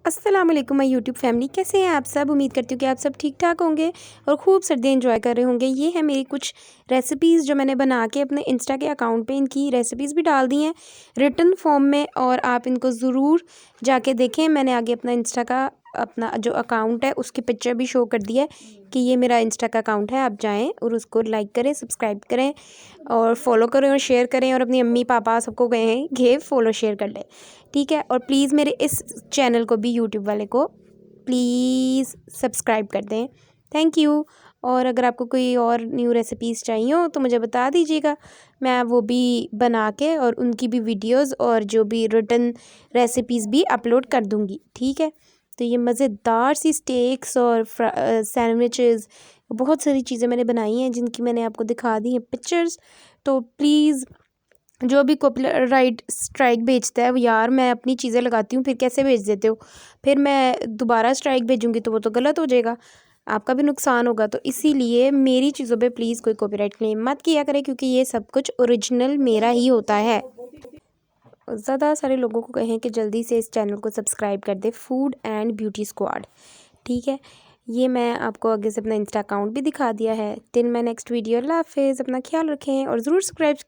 अस्सलाम वालेकुम my YouTube family, कैसे हैं आप सब। उम्मीद करती हूँ कि आप सब ठीक ठाक होंगे और खूब सर्दियाँ एंजॉय कर रहे होंगे। ये है मेरी कुछ रेसिपीज़ जो मैंने बना के अपने इंस्टा के अकाउंट पे इनकी रेसिपीज़ भी डाल दी हैं रिटन फॉर्म में, और आप इनको ज़रूर जाके देखें। मैंने आगे अपना इंस्टा का अपना जो अकाउंट है उसकी पिक्चर भी शो कर दिया है कि ये मेरा इंस्टा का अकाउंट है। आप जाएँ और उसको लाइक करें, सब्सक्राइब करें और फॉलो करें और शेयर करें, और अपनी अम्मी पापा सबको कहें कि फॉलो शेयर कर लें, ठीक है। और प्लीज़ मेरे इस चैनल को भी, यूट्यूब वाले को प्लीज़ सब्सक्राइब कर दें। Thank you. और अगर आपको कोई और न्यू रेसिपीज़ चाहिए हो तो मुझे बता दीजिएगा, मैं वो भी बना के और उनकी भी वीडियोस और जो भी रिटन रेसिपीज़ भी अपलोड कर दूँगी, ठीक है। तो ये मज़ेदार सी स्टेक्स और सैंडविचेस, बहुत सारी चीज़ें मैंने बनाई हैं जिनकी मैंने आपको दिखा दी हैं पिक्चर्स। तो प्लीज़ जो भी कॉपीराइट स्ट्राइक भेजता है वो, यार मैं अपनी चीज़ें लगाती हूँ फिर कैसे भेज देते हो, फिर मैं दोबारा स्ट्राइक भेजूँगी तो वो तो गलत हो जाएगा, आपका भी नुकसान होगा। तो इसीलिए मेरी चीज़ों पे प्लीज़ कोई कॉपीराइट क्लेम मत किया करें, क्योंकि ये सब कुछ ओरिजिनल मेरा ही होता है। ज़्यादा सारे लोगों को कहें कि जल्दी से इस चैनल को सब्सक्राइब कर दे, फूड एंड ब्यूटी स्क्वाड, ठीक है। ये मैं आपको आगे से अपना इंस्टा अकाउंट भी दिखा दिया है। टिल माय नेक्स्ट वीडियो, अल्लाह हाफिज़, अपना ख्याल रखें और ज़रूर सब्सक्राइब की।